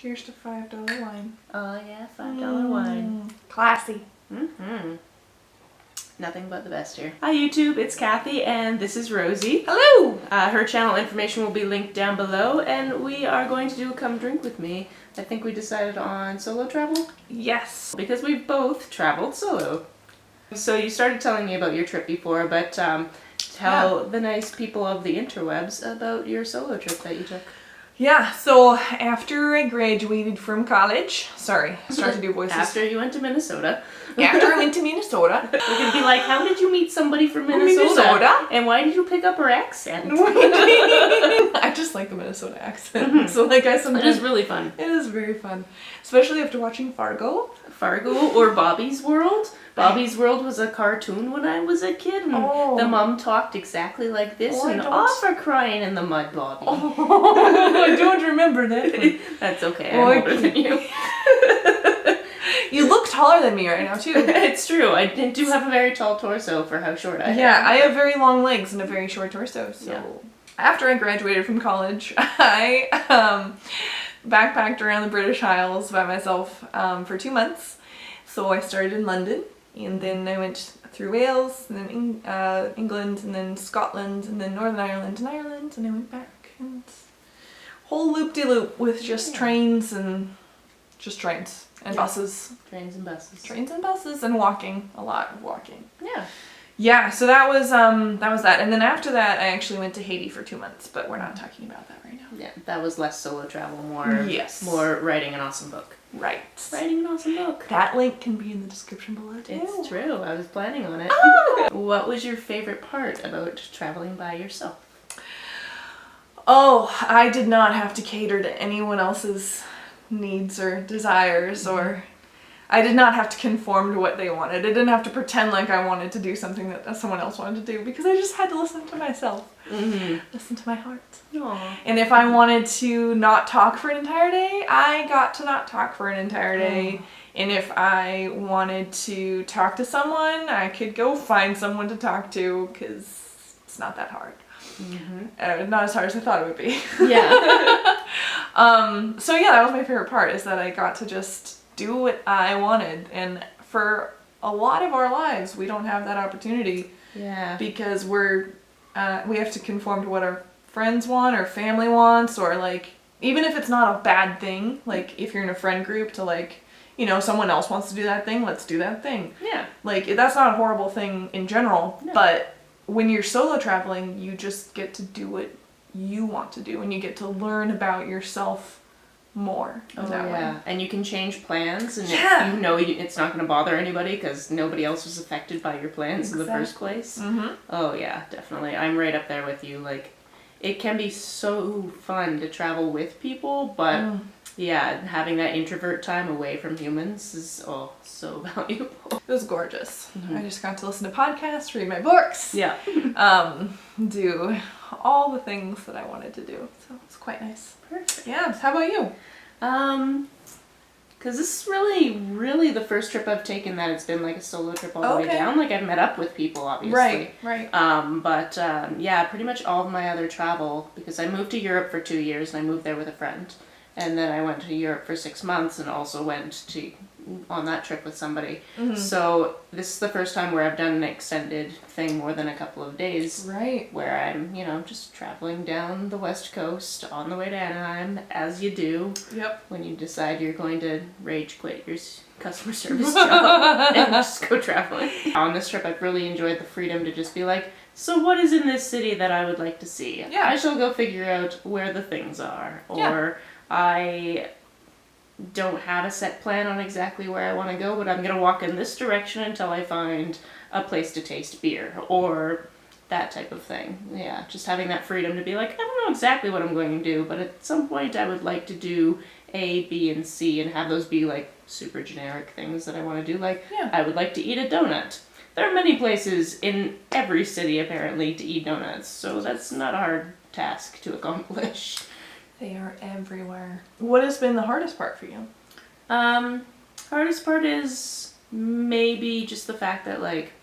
Cheers to $5 wine. Oh yeah, $5 wine. Classy. Mm-hmm. Nothing but the best here. Hi YouTube, it's Kathy and this is Rosie. Hello! Her channel information will be linked down below and we are going to do a come drink with me. I think we decided on solo travel? Yes. Because we've both traveled solo. So you started telling me about your trip before, but tell the nice people of the interwebs about your solo trip that you took. Yeah, so after I graduated from college, sorry, I started to do voices. After you went to Minnesota. After I went to Minnesota. We're going to be like, how did you meet somebody from Minnesota? And why did you pick up her accent? I just like the Minnesota accent. So like I sometimes... It is really fun. It is very fun. Especially after watching Fargo. Fargo or Bobby's World. Bobby's World was a cartoon when I was a kid, and the mom talked exactly like this, off for crying in the mud, Bobby. Oh, I don't remember that one. That's okay, I'm older than you. You look taller than me right now, too. It's true, I do have a very tall torso for how short I am. Yeah, I have very long legs and a very short torso, so... Yeah. After I graduated from college, I backpacked around the British Isles by myself for 2 months. So I started in London, and then I went through Wales, and then England, and then Scotland, and then Northern Ireland and Ireland, and I went back. And whole loop-de-loop with just trains and buses. Trains and buses. Trains and buses and walking, a lot of walking. Yeah. Yeah, so that was that. And then after that, I actually went to Haiti for 2 months, but we're not talking about that right now. Yeah, that was less solo travel, more writing an awesome book. Right. Writing an awesome book. That link can be in the description below too. It's true. I was planning on it. Oh! What was your favorite part about traveling by yourself? Oh, I did not have to cater to anyone else's needs or desires, or I did not have to conform to what they wanted. I didn't have to pretend like I wanted to do something that someone else wanted to do, because I just had to listen to myself. Listen to my heart. Aww. And if I wanted to not talk for an entire day, I got to not talk for an entire day. And if I wanted to talk to someone, I could go find someone to talk to, because it's not that hard. Not as hard as I thought it would be. Yeah. So yeah, that was my favorite part, is that I got to just do what I wanted. And for a lot of our lives, we don't have that opportunity. Yeah. Because we have to conform to what our friends want or family wants, or like, even if it's not a bad thing, like if you're in a friend group to like, you know, someone else wants to do that thing, let's do that thing. Yeah. Like, that's not a horrible thing in general, but when you're solo traveling, you just get to do what you want to do, and you get to learn about yourself more. Way. And you can change plans, and if you know it's not going to bother anybody because nobody else was affected by your plans in the first place. Oh yeah, definitely. I'm right up there with you. Like, it can be so fun to travel with people, but yeah, having that introvert time away from humans is so valuable. It was gorgeous. I just got to listen to podcasts, read my books, do all the things that I wanted to do. So it's quite nice. Perfect. Yeah. How about you? Because this is really the first trip I've taken that it's been like a solo trip all the way down. Like, I've met up with people, obviously. Right. Yeah, pretty much all of my other travel, because I moved to Europe for 2 years, and I moved there with a friend. And then I went to Europe for 6 months and also went on that trip with somebody. So this is the first time where I've done an extended thing more than a couple of days. Right. Where I'm, just traveling down the West Coast on the way to Anaheim, as you do. Yep. When you decide you're going to rage quit your customer service job and just go traveling. On this trip, I've really enjoyed the freedom to just be like, so what is in this city that I would like to see? Yeah. I shall go figure out where the things are. Or I don't have a set plan on exactly where I want to go, but I'm going to walk in this direction until I find a place to taste beer, or that type of thing. Yeah, just having that freedom to be like, I don't know exactly what I'm going to do, but at some point I would like to do A, B, and C, and have those be like super generic things that I want to do. Like, I would like to eat a donut. There are many places in every city, apparently, to eat donuts, so that's not a hard task to accomplish. They are everywhere. What has been the hardest part for you? Hardest part is maybe just the fact that, like,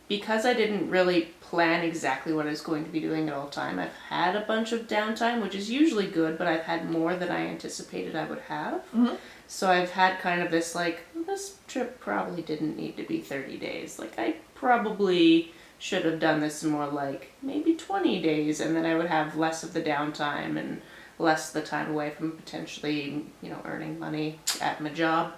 because I didn't really plan exactly what I was going to be doing at all time, I've had a bunch of downtime, which is usually good, but I've had more than I anticipated I would have. Mm-hmm. So I've had kind of this, like, this trip probably didn't need to be 30 days. Like, I probably should have done this in more like maybe 20 days, and then I would have less of the downtime and less the time away from potentially, earning money at my job.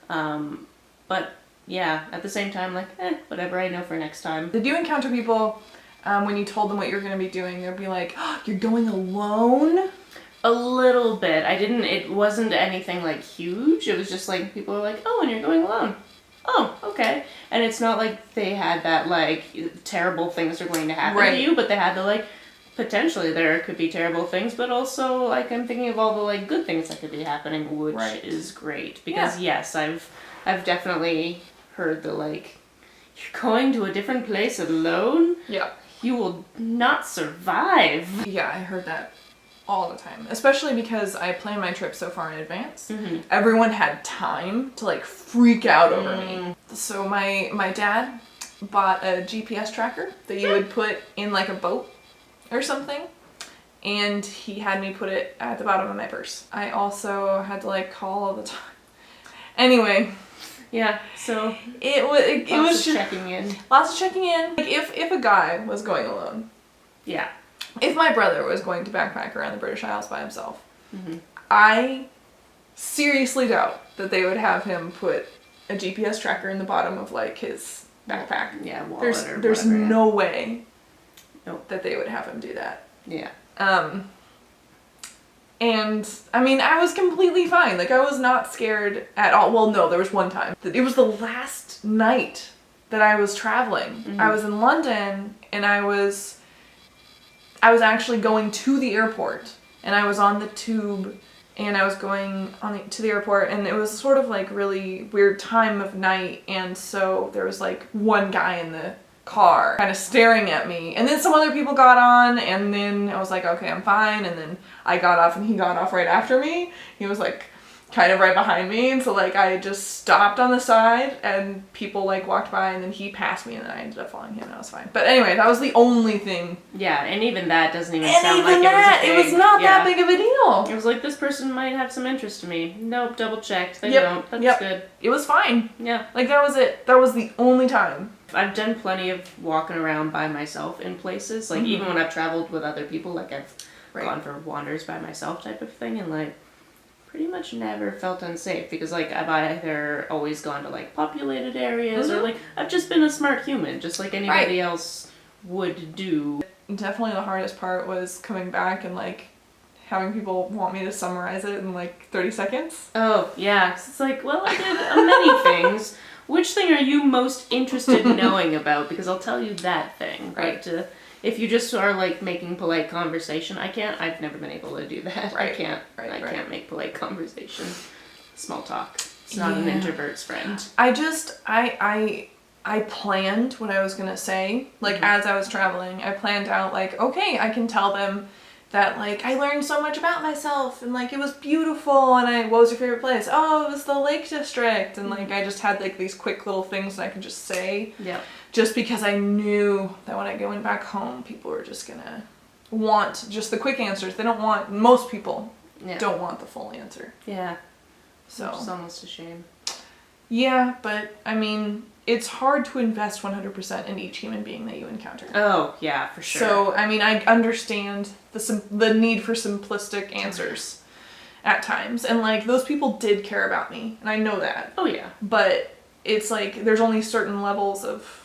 But yeah, at the same time, like, whatever, I know for next time. Did you encounter people when you told them what you're going to be doing, they'd be like, oh, you're going alone? A little bit. It wasn't anything like huge. It was just like people are like, oh, and you're going alone. Oh, okay. And it's not like they had that like terrible things are going to happen to you, but they had the like potentially there could be terrible things, but also like I'm thinking of all the like good things that could be happening, which is great. Because yes, I've definitely heard the like, you're going to a different place alone? Yeah. You will not survive. Yeah, I heard that all the time, especially because I plan my trip so far in advance. Mm-hmm. Everyone had time to like freak out over me. So my dad bought a GPS tracker that you would put in like a boat or something, and he had me put it at the bottom of my purse. I also had to like call all the time. Anyway, yeah, so it was just checking in. Lots of checking in. Like if a guy was going alone, yeah. If my brother was going to backpack around the British Isles by himself, mm-hmm. I seriously doubt that they would have him put a GPS tracker in the bottom of like his backpack. Yeah, wallet there's whatever, no way nope. that they would have him do that. Yeah. And I mean, I was completely fine. Like I was not scared at all. Well, no, there was one time. It was the last night that I was traveling. Mm-hmm. I was in London and I was actually going to the airport, and I was on the tube, and I was going to the airport, and it was sort of like really weird time of night, and so there was like one guy in the car kind of staring at me, and then some other people got on, and then I was like, okay, I'm fine, and then I got off, and he got off right after me. He was like kind of right behind me, and so like I just stopped on the side and people like walked by, and then he passed me, and then I ended up following him, and I was fine. But anyway, that was the only thing. Yeah, and even that doesn't even and sound even like that, it was it was not that big of a deal. It was like, this person might have some interest in me. Nope, double checked. They Yep, don't. That's yep. good. It was fine. Yeah. Like that was it. That was the only time. I've done plenty of walking around by myself in places. Like even when I've traveled with other people, like I've gone for wanders by myself type of thing, and like pretty much never felt unsafe because like I've either always gone to like populated areas or like I've just been a smart human, just like anybody else would do. Definitely the hardest part was coming back and like having people want me to summarize it in like 30 seconds. Oh yeah, 'cause it's like, well, I did many things. Which thing are you most interested in knowing about? Because I'll tell you that thing. Right. But if you just are like making polite conversation, I've never been able to do that. Right. I can't make polite conversation. Small talk. It's not an introvert's friend. I planned what I was gonna say. Like as I was traveling, I planned out like, okay, I can tell them that like I learned so much about myself and like it was beautiful, and what was your favorite place? Oh, it was the Lake District, and like I just had like these quick little things that I could just say. Yeah. Just because I knew that when I went back home, people were just gonna want just the quick answers. They don't want, most people don't want the full answer. Yeah. So it's almost a shame. Yeah, but I mean, it's hard to invest 100% in each human being that you encounter. Oh, yeah, for sure. So, I mean, I understand the need for simplistic answers at times. And, like, those people did care about me, and I know that. Oh, yeah. But it's like, there's only certain levels of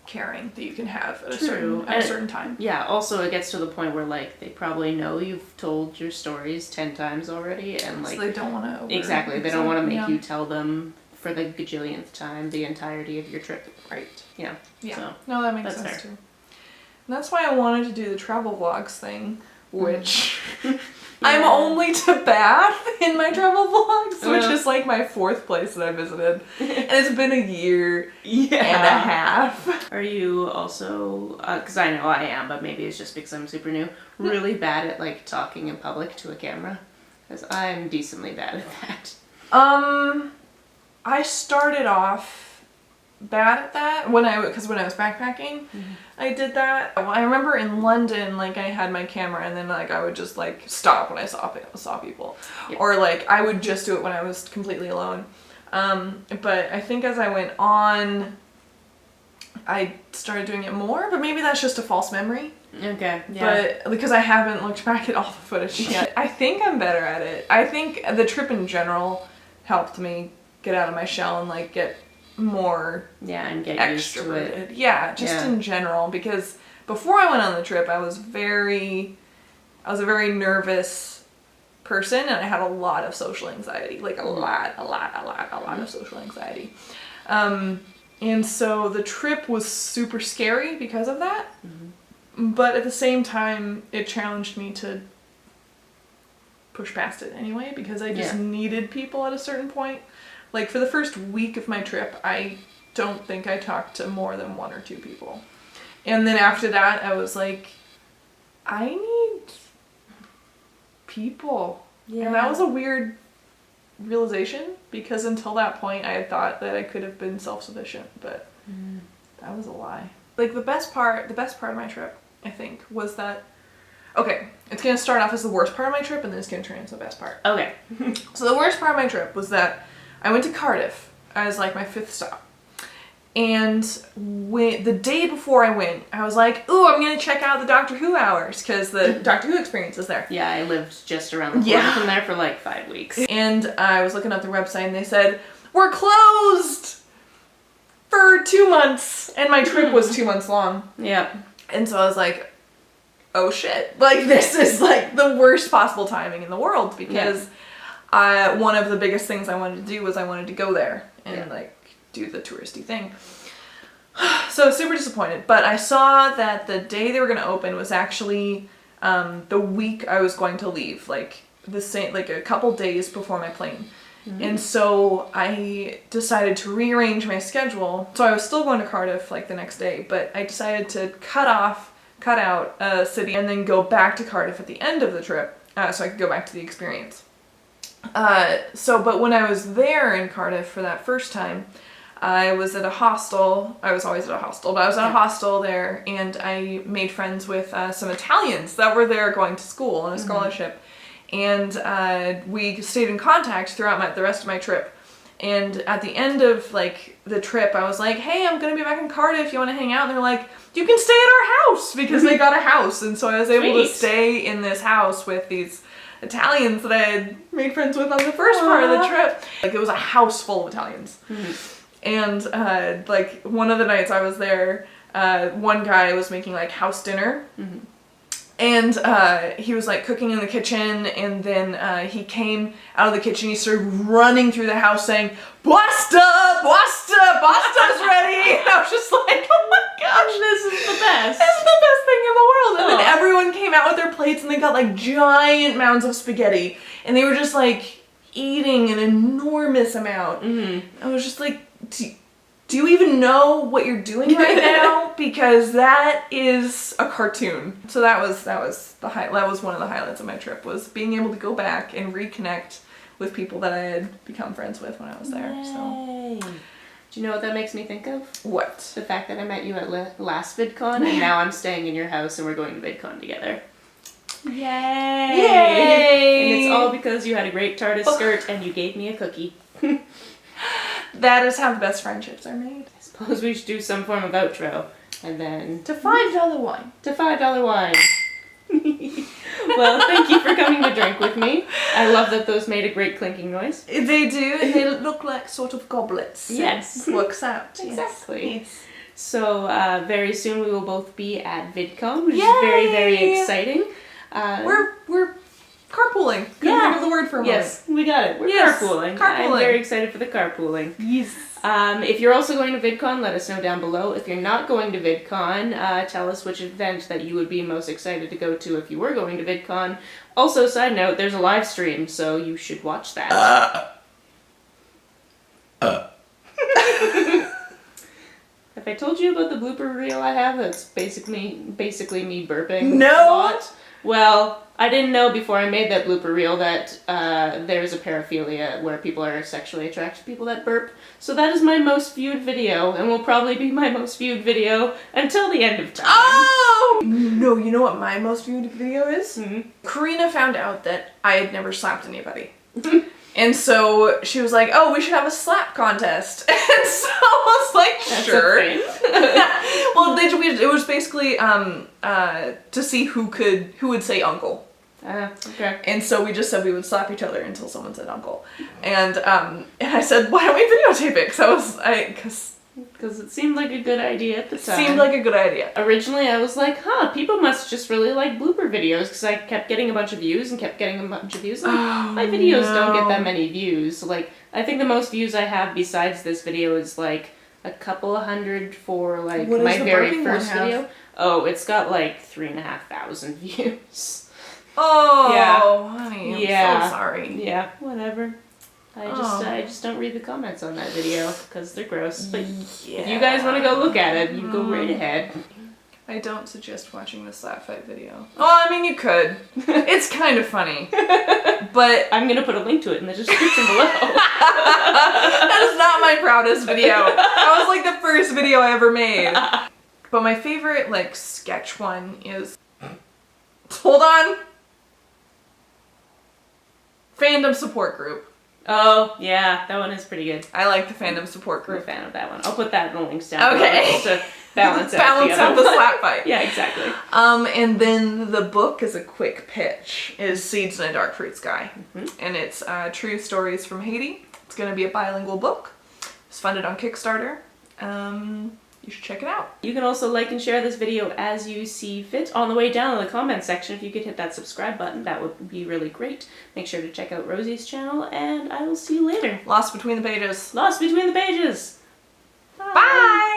caring that you can have at a certain time. Yeah, also it gets to the point where, like, they probably know you've told your stories 10 times already, and, like... So they don't want to... Exactly, they don't want to make you tell them for the gajillionth time the entirety of your trip. Right. Yeah. Yeah. So, no, that makes sense too. And that's why I wanted to do the travel vlogs thing, which I'm only to Bath in my travel vlogs, which is like my 4th place that I visited. And it's been a year and a half. Are you also, because I know I am, but maybe it's just because I'm super new, really bad at like talking in public to a camera? Because I'm decently bad at that. I started off bad at that because when I was backpacking, I did that. Well, I remember in London, like I had my camera and then like I would just like stop when I saw people, or like I would just do it when I was completely alone. But I think as I went on, I started doing it more. But maybe that's just a false memory. Okay. Yeah. But because I haven't looked back at all the footage yet, I think I'm better at it. I think the trip in general helped me get out of my shell and like get more and get used to it. Yeah, just in general, because before I went on the trip, I was a very nervous person, and I had a lot of social anxiety, like a lot of social anxiety. And so the trip was super scary because of that. But at the same time, it challenged me to push past it anyway, because I just needed people at a certain point. Like, for the first week of my trip, I don't think I talked to more than 1 or 2 people. And then after that, I was like, I need people. Yeah. And that was a weird realization, because until that point, I had thought that I could have been self-sufficient, but that was a lie. Like, the best part of my trip, I think, was that, okay, it's going to start off as the worst part of my trip, and then it's going to turn into the best part. Okay. So the worst part of my trip was that I went to Cardiff as like my 5th stop. And the day before I went, I was like, ooh, I'm going to check out the Doctor Who hours, because the Doctor Who experience is there. Yeah, I lived just around the corner from there for like 5 weeks. And I was looking up the website, and they said, we're closed for 2 months. And my trip was 2 months long. Yeah. And so I was like, oh shit. Like, this is like the worst possible timing in the world, because one of the biggest things I wanted to do was I wanted to go there and like do the touristy thing. So I was super disappointed, but I saw that the day they were going to open was actually the week I was going to leave, like a couple days before my plane. And so I decided to rearrange my schedule. So I was still going to Cardiff like the next day, but I decided to cut out a city and then go back to Cardiff at the end of the trip, so I could go back to the experience. But when I was there in Cardiff for that first time, I was at a hostel. I was always at a hostel, but I was at a hostel there, and I made friends with some Italians that were there going to school on a scholarship. And we stayed in contact throughout the rest of my trip. And at the end of like the trip, I was like, hey, I'm gonna be back in Cardiff, you want to hang out? And they're like, you can stay at our house, because they got a house. And so I was able to stay in this house with these Italians that I had made friends with on the first part of the trip. Like, it was a house full of Italians. And like one of the nights I was there, one guy was making like house dinner. And he was like cooking in the kitchen, and then he came out of the kitchen, he started running through the house saying, Basta! Basta! Basta's ready! And I was just like, oh my gosh, this is the best. This is the best thing in the world. And then everyone came out with their plates, and they got like giant mounds of spaghetti, and they were just like eating an enormous amount. I was just like, do you even know what you're doing right now? Because that is a cartoon. So that was one of the highlights of my trip, was being able to go back and reconnect with people that I had become friends with when I was there. Yay. So, do you know what that makes me think of? What? The fact that I met you at last VidCon, and now I'm staying in your house, and we're going to VidCon together. Yay! Yay! And it's all because you had a great TARDIS skirt, and you gave me a cookie. That is how the best friendships are made. I suppose we should do some form of outro, and then... To $5 wine. To $5 wine. Well, thank you for coming to drink with me. I love that those made a great clinking noise. They do, and they look like sort of goblets. Yes. It works out. Exactly. Yes. So, very soon we will both be at VidCon, which is very, very exciting. We're carpooling. Couldn't think of the word for a moment. Yes, we got it. We're carpooling. I'm very excited for the carpooling. Yes. If you're also going to VidCon, let us know down below. If you're not going to VidCon, tell us which event that you would be most excited to go to if you were going to VidCon. Also, side note, there's a live stream, so you should watch that. Have I told you about the blooper reel I have? That's basically me burping. No. A lot. Well, I didn't know before I made that blooper reel that there's a paraphilia where people are sexually attracted to people that burp. So that is my most viewed video, and will probably be my most viewed video until the end of time. Oh! No, you know what my most viewed video is? Mm-hmm. Karina found out that I had never slapped anybody. And so she was like, oh, we should have a slap contest. And so I was like, That's sure. a thing. Well, it was basically to see who would say uncle. Okay. And so we just said we would slap each other until someone said uncle. And I said, why don't we videotape it? Because it seemed like a good idea at the time. Seemed like a good idea. Originally, I was like, people must just really like blooper videos, because I kept getting a bunch of views and kept getting a bunch of views. Like, my videos don't get that many views. Like, I think the most views I have besides this video is like a couple of hundred for like what my very burping first one have? video. Oh, it's got like 3,500 views. Oh, Yeah. honey, I'm Yeah. so sorry. Yeah, whatever. I just don't read the comments on that video because they're gross. But if you guys want to go look at it, you go right ahead. I don't suggest watching the slap fight video. Well, I mean, you could. It's kind of funny. But I'm going to put a link to it in the description below. that is not my proudest video. That was like the first video I ever made. But my favorite, like, sketch one is... Hold on. Fandom support group. Oh, yeah, that one is pretty good. I like the fandom support I'm a group. fan of that one. I'll put that in the links down Okay. below just to balance out Balance the out other the one. slap fight. Yeah, exactly. And then the book is a quick pitch, is Seeds in a Dark Fruit Sky. And it's True Stories from Haiti. It's going to be a bilingual book. It's funded on Kickstarter. You should check it out. You can also like and share this video as you see fit. On the way down in the comments section, if you could hit that subscribe button, that would be really great. Make sure to check out Rosie's channel, and I will see you later. Lost Between the Pages. Lost Between the Pages. Bye!